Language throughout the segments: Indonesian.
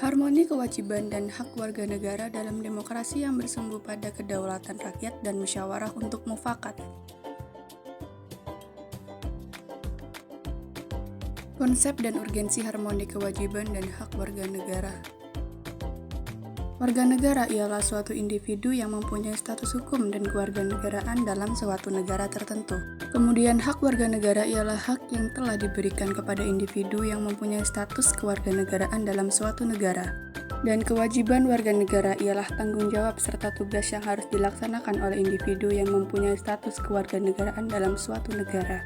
Harmoni kewajiban dan hak warga negara dalam demokrasi yang bersumber pada kedaulatan rakyat dan musyawarah untuk mufakat. Konsep dan urgensi harmoni kewajiban dan hak warga negara. Warga negara ialah suatu individu yang mempunyai status hukum dan kewarganegaraan dalam suatu negara tertentu. Kemudian hak warga negara ialah hak yang telah diberikan kepada individu yang mempunyai status kewarganegaraan dalam suatu negara. Dan kewajiban warga negara ialah tanggung jawab serta tugas yang harus dilaksanakan oleh individu yang mempunyai status kewarganegaraan dalam suatu negara.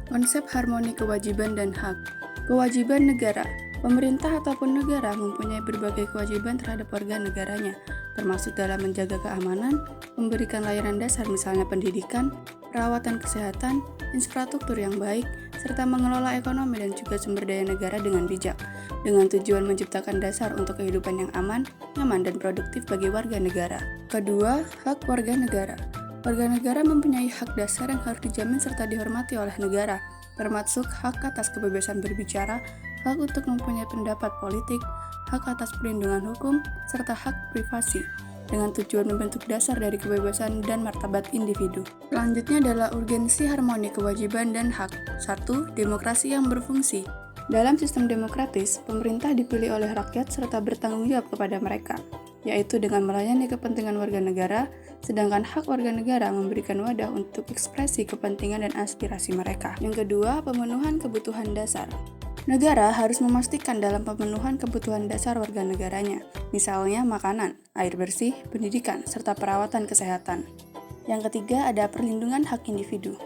Konsep harmoni kewajiban dan hak. Kewajiban negara. Pemerintah ataupun negara mempunyai berbagai kewajiban terhadap warga negaranya, termasuk dalam menjaga keamanan, memberikan layanan dasar misalnya pendidikan, perawatan kesehatan, infrastruktur yang baik, serta mengelola ekonomi dan juga sumber daya negara dengan bijak, dengan tujuan menciptakan dasar untuk kehidupan yang aman, nyaman, dan produktif bagi warga negara. Kedua, hak warga negara. Warga negara mempunyai hak dasar yang harus dijamin serta dihormati oleh negara, termasuk hak atas kebebasan berbicara, hak untuk mempunyai pendapat politik, hak atas perlindungan hukum, serta hak privasi, dengan tujuan membentuk dasar dari kebebasan dan martabat individu. Selanjutnya adalah urgensi harmoni kewajiban dan hak. 1. Demokrasi yang berfungsi. Dalam sistem demokratis, pemerintah dipilih oleh rakyat serta bertanggung jawab kepada mereka, yaitu dengan melayani kepentingan warga negara, sedangkan hak warga negara memberikan wadah untuk ekspresi kepentingan dan aspirasi mereka. Yang kedua, pemenuhan kebutuhan dasar. Negara harus memastikan dalam pemenuhan kebutuhan dasar warga negaranya, misalnya makanan, air bersih, pendidikan, serta perawatan kesehatan. Yang ketiga ada perlindungan hak individu.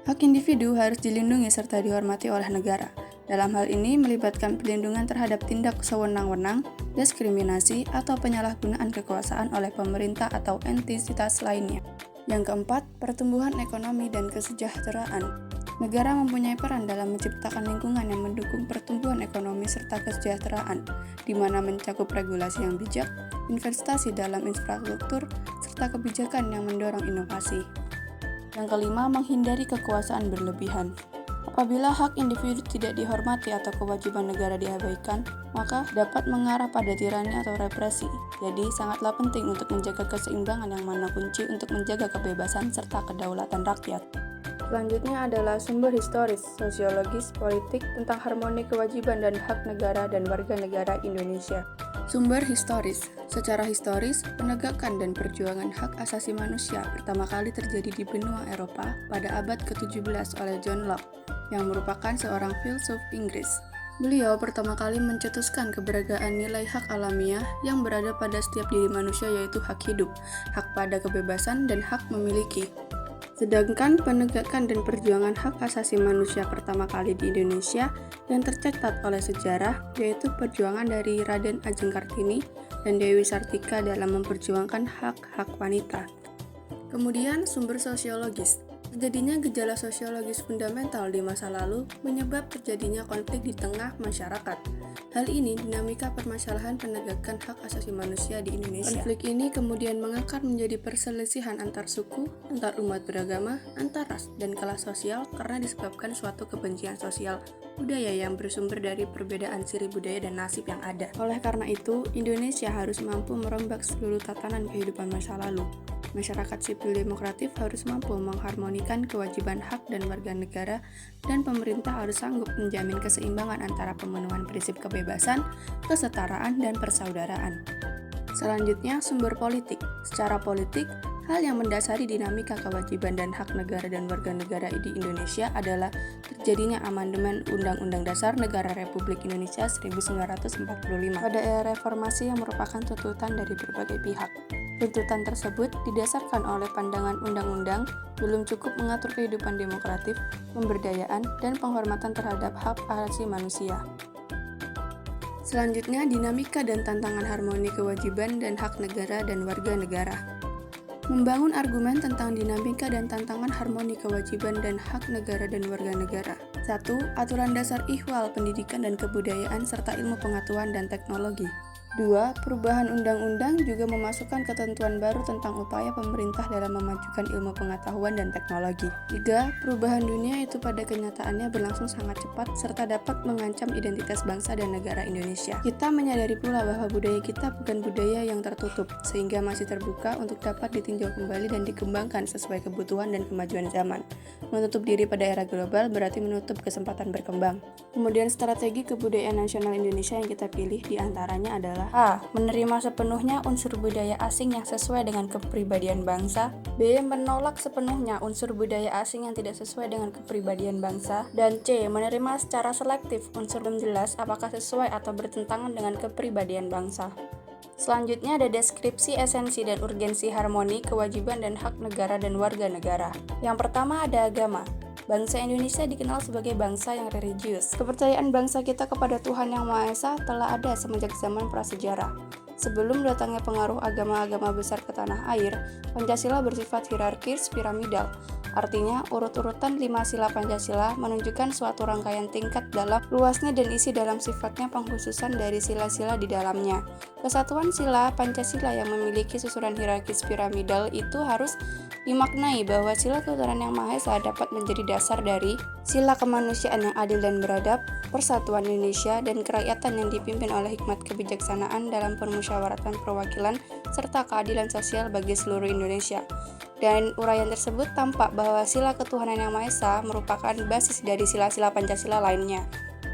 Hak individu harus dilindungi serta dihormati oleh negara. Dalam hal ini melibatkan perlindungan terhadap tindak sewenang-wenang, diskriminasi, atau penyalahgunaan kekuasaan oleh pemerintah atau entitas lainnya. Yang keempat, pertumbuhan ekonomi dan kesejahteraan. Negara mempunyai peran dalam menciptakan lingkungan yang mendukung pertumbuhan ekonomi serta kesejahteraan, di mana mencakup regulasi yang bijak, investasi dalam infrastruktur, serta kebijakan yang mendorong inovasi. Yang kelima, menghindari kekuasaan berlebihan. Apabila hak individu tidak dihormati atau kewajiban negara diabaikan, maka dapat mengarah pada tirani atau represi. Jadi, sangatlah penting untuk menjaga keseimbangan yang mana kunci untuk menjaga kebebasan serta kedaulatan rakyat. Selanjutnya adalah sumber historis, sosiologis, politik tentang harmoni kewajiban dan hak negara dan warga negara Indonesia. Sumber historis. Secara historis, penegakan dan perjuangan hak asasi manusia pertama kali terjadi di benua Eropa pada abad ke-17 oleh John Locke, yang merupakan seorang filsuf Inggris. Beliau pertama kali mencetuskan keberadaan nilai hak alamiah yang berada pada setiap diri manusia, yaitu hak hidup, hak pada kebebasan, dan hak memiliki. Sedangkan penegakan dan perjuangan hak asasi manusia pertama kali di Indonesia yang tercatat oleh sejarah yaitu perjuangan dari Raden Ajeng Kartini dan Dewi Sartika dalam memperjuangkan hak-hak wanita. Kemudian sumber sosiologis. Terjadinya gejala sosiologis fundamental di masa lalu menyebab terjadinya konflik di tengah masyarakat. Hal ini dinamika permasalahan penegakan hak asasi manusia di Indonesia. Konflik ini kemudian mengakar menjadi perselisihan antar suku, antar umat beragama, antar ras, dan kelas sosial karena disebabkan suatu kebencian sosial budaya yang bersumber dari perbedaan ciri budaya dan nasib yang ada. Oleh karena itu, Indonesia harus mampu merombak seluruh tatanan kehidupan masa lalu. Masyarakat sipil demokratif harus mampu mengharmonikan kewajiban hak dan warga negara, dan pemerintah harus sanggup menjamin keseimbangan antara pemenuhan prinsip kebebasan, kesetaraan, dan persaudaraan. Selanjutnya, sumber politik. Secara politik, hal yang mendasari dinamika kewajiban dan hak negara dan warga negara di Indonesia adalah terjadinya amandemen Undang-Undang Dasar Negara Republik Indonesia 1945 pada era reformasi yang merupakan tuntutan dari berbagai pihak. Tuntutan tersebut didasarkan oleh pandangan undang-undang belum cukup mengatur kehidupan demokratif, pemberdayaan, dan penghormatan terhadap hak asasi manusia. Selanjutnya, dinamika dan tantangan harmoni kewajiban dan hak negara dan warga negara. Membangun argumen tentang dinamika dan tantangan harmoni kewajiban dan hak negara dan warga negara. 1. Aturan dasar ihwal pendidikan dan kebudayaan serta ilmu pengetahuan dan teknologi. 2. Perubahan undang-undang juga memasukkan ketentuan baru tentang upaya pemerintah dalam memajukan ilmu pengetahuan dan teknologi. 3. Perubahan dunia itu pada kenyataannya berlangsung sangat cepat serta dapat mengancam identitas bangsa dan negara Indonesia. Kita menyadari pula bahwa budaya kita bukan budaya yang tertutup, sehingga masih terbuka untuk dapat ditinjau kembali dan dikembangkan sesuai kebutuhan dan kemajuan zaman. Menutup diri pada era global berarti menutup kesempatan berkembang. Kemudian strategi kebudayaan nasional Indonesia yang kita pilih diantaranya adalah A. Menerima sepenuhnya unsur budaya asing yang sesuai dengan kepribadian bangsa. B. Menolak sepenuhnya unsur budaya asing yang tidak sesuai dengan kepribadian bangsa. Dan C. Menerima secara selektif unsur yang jelas apakah sesuai atau bertentangan dengan kepribadian bangsa. Selanjutnya ada deskripsi esensi dan urgensi harmoni, kewajiban dan hak negara dan warga negara. Yang pertama ada agama. Bangsa Indonesia dikenal sebagai bangsa yang religius. Kepercayaan bangsa kita kepada Tuhan Yang Maha Esa telah ada semenjak zaman prasejarah. Sebelum datangnya pengaruh agama-agama besar ke tanah air, Pancasila bersifat hierarkis piramidal. Artinya, urut-urutan 5 sila Pancasila menunjukkan suatu rangkaian tingkat dalam luasnya dan isi dalam sifatnya pengkhususan dari sila-sila di dalamnya. Kesatuan sila Pancasila yang memiliki susunan hierarkis piramidal itu harus dimaknai bahwa sila ketuhanan Yang Maha Esa dapat menjadi dasar dari sila kemanusiaan yang adil dan beradab, persatuan Indonesia, dan kerakyatan yang dipimpin oleh hikmat kebijaksanaan dalam permusyawaratan perwakilan serta keadilan sosial bagi seluruh Indonesia. Dan uraian tersebut tampak bahwa sila ketuhanan Yang Maha Esa merupakan basis dari sila-sila Pancasila lainnya.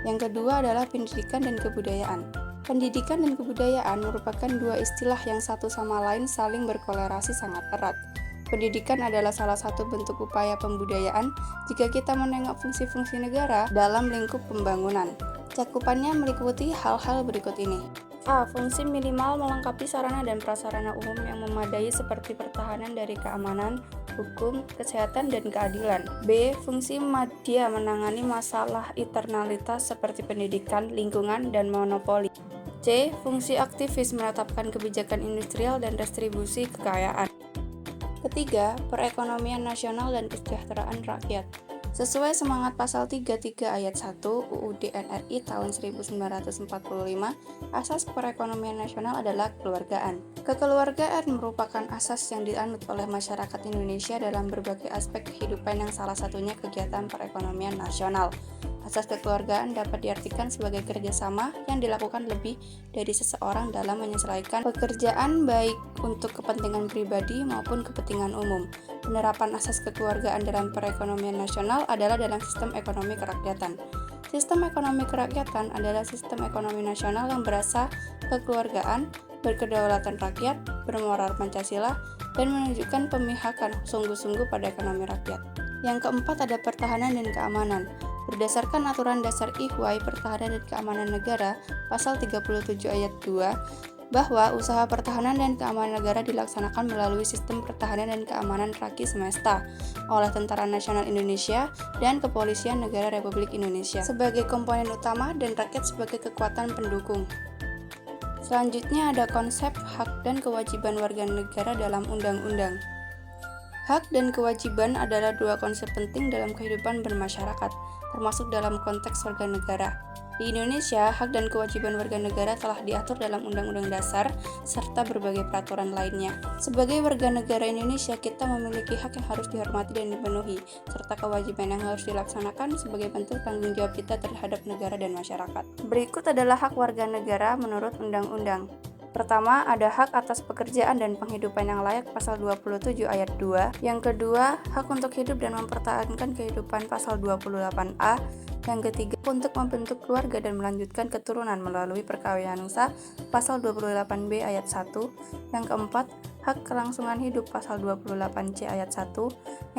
Yang kedua adalah pendidikan dan kebudayaan. Pendidikan dan kebudayaan merupakan dua istilah yang satu sama lain saling berkolerasi sangat erat. Pendidikan adalah salah satu bentuk upaya pembudayaan jika kita menengok fungsi-fungsi negara dalam lingkup pembangunan. Cakupannya meliputi hal-hal berikut ini. A. Fungsi minimal melengkapi sarana dan prasarana umum yang memadai seperti pertahanan dari keamanan, hukum, kesehatan, dan keadilan. B. Fungsi madya menangani masalah internalitas seperti pendidikan, lingkungan, dan monopoli. C. Fungsi aktivis menetapkan kebijakan industrial dan distribusi kekayaan. Ketiga, perekonomian nasional dan kesejahteraan rakyat. Sesuai semangat pasal 33 ayat 1 UUD NRI tahun 1945, asas perekonomian nasional adalah kekeluargaan. Kekeluargaan merupakan asas yang dianut oleh masyarakat Indonesia dalam berbagai aspek kehidupan yang salah satunya kegiatan perekonomian nasional. Asas kekeluargaan dapat diartikan sebagai kerjasama yang dilakukan lebih dari seseorang dalam menyelesaikan pekerjaan baik untuk kepentingan pribadi maupun kepentingan umum. Penerapan asas kekeluargaan dalam perekonomian nasional adalah dalam sistem ekonomi kerakyatan. Sistem ekonomi kerakyatan adalah sistem ekonomi nasional yang berasa kekeluargaan, berkedaulatan rakyat, bermoral Pancasila, dan menunjukkan pemihakan sungguh-sungguh pada ekonomi rakyat. Yang keempat ada pertahanan dan keamanan. Berdasarkan aturan dasar IHWAI Pertahanan dan Keamanan Negara, pasal 37 ayat 2, bahwa usaha pertahanan dan keamanan negara dilaksanakan melalui sistem pertahanan dan keamanan Raki Semesta oleh Tentara Nasional Indonesia dan Kepolisian Negara Republik Indonesia sebagai komponen utama dan rakyat sebagai kekuatan pendukung. Selanjutnya ada konsep hak dan kewajiban warga negara dalam undang-undang. Hak dan kewajiban adalah dua konsep penting dalam kehidupan bermasyarakat, termasuk dalam konteks warga negara. Di Indonesia, hak dan kewajiban warga negara telah diatur dalam Undang-Undang Dasar serta berbagai peraturan lainnya. Sebagai warga negara Indonesia, kita memiliki hak yang harus dihormati dan dipenuhi, serta kewajiban yang harus dilaksanakan sebagai bentuk tanggung jawab kita terhadap negara dan masyarakat. Berikut adalah hak warga negara menurut Undang-Undang. Pertama, ada hak atas pekerjaan dan penghidupan yang layak pasal 27 ayat 2. Yang kedua, hak untuk hidup dan mempertahankan kehidupan pasal 28A. Yang ketiga, untuk membentuk keluarga dan melanjutkan keturunan melalui perkawinan sah pasal 28B ayat 1. Yang keempat, hak kelangsungan hidup pasal 28C ayat 1.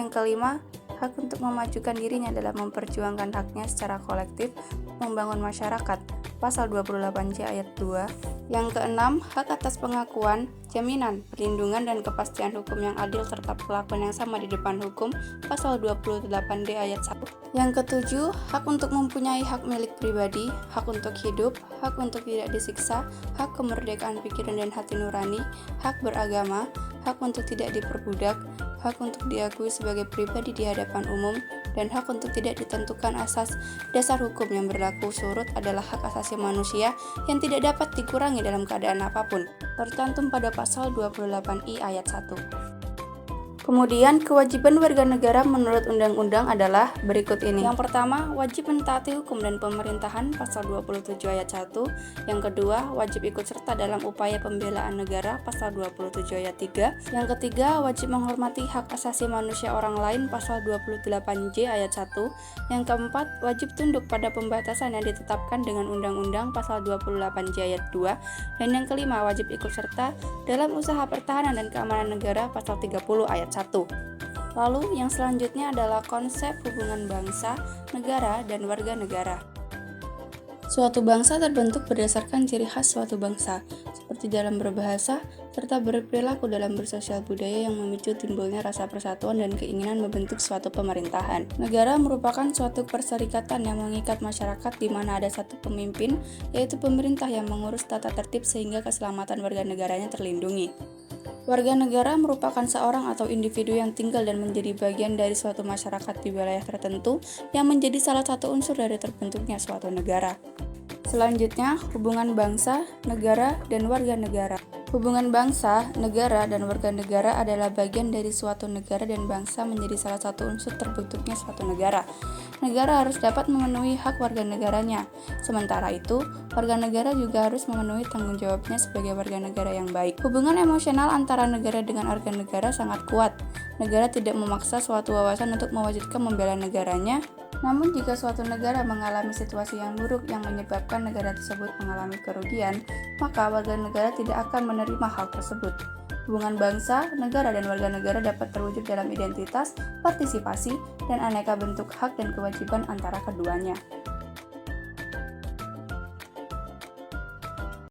Yang kelima, hak untuk memajukan dirinya dalam memperjuangkan haknya secara kolektif membangun masyarakat pasal 28C ayat 2. Yang keenam, hak atas pengakuan, jaminan, perlindungan, dan kepastian hukum yang adil serta perlakuan yang sama di depan hukum pasal 28D ayat 1. Yang ketujuh, hak untuk mempunyai hak milik pribadi, hak untuk hidup, hak untuk tidak disiksa, hak kemerdekaan pikiran dan hati nurani, hak beragama, hak untuk tidak diperbudak, hak untuk diakui sebagai pribadi di hadapan umum, dan hak untuk tidak ditentukan asas dasar hukum yang berlaku surut adalah hak asasi manusia yang tidak dapat dikurangi dalam keadaan apapun, tercantum pada pasal 28I ayat 1. Kemudian, kewajiban warga negara menurut undang-undang adalah berikut ini. Yang pertama, wajib mentaati hukum dan pemerintahan pasal 27 ayat 1. Yang kedua, wajib ikut serta dalam upaya pembelaan negara pasal 27 ayat 3. Yang ketiga, wajib menghormati hak asasi manusia orang lain pasal 28J ayat 1. Yang keempat, wajib tunduk pada pembatasan yang ditetapkan dengan undang-undang pasal 28J ayat 2. Dan yang kelima, wajib ikut serta dalam usaha pertahanan dan keamanan negara pasal 30 ayat 1. Lalu yang selanjutnya adalah konsep hubungan bangsa, negara, dan warga negara. Suatu bangsa terbentuk berdasarkan ciri khas suatu bangsa, seperti dalam berbahasa, serta berperilaku dalam bersosial budaya yang memicu timbulnya rasa persatuan dan keinginan membentuk suatu pemerintahan. Negara merupakan suatu perserikatan yang mengikat masyarakat di mana ada satu pemimpin, yaitu pemerintah yang mengurus tata tertib sehingga keselamatan warga negaranya terlindungi. Warga negara merupakan seorang atau individu yang tinggal dan menjadi bagian dari suatu masyarakat di wilayah tertentu yang menjadi salah satu unsur dari terbentuknya suatu negara. Selanjutnya, hubungan bangsa, negara, dan warga negara. Hubungan bangsa, negara, dan warga negara adalah bagian dari suatu negara dan bangsa menjadi salah satu unsur terbentuknya suatu negara. Negara harus dapat memenuhi hak warga negaranya. Sementara itu, warga negara juga harus memenuhi tanggung jawabnya sebagai warga negara yang baik. Hubungan emosional antara negara dengan warga negara sangat kuat. Negara tidak memaksa suatu wawasan untuk mewajibkan membela negaranya. Namun jika suatu negara mengalami situasi yang buruk yang menyebabkan negara tersebut mengalami kerugian, maka warga negara tidak akan menerima hal tersebut. Hubungan bangsa, negara, dan warga negara dapat terwujud dalam identitas, partisipasi, dan aneka bentuk hak dan kewajiban antara keduanya.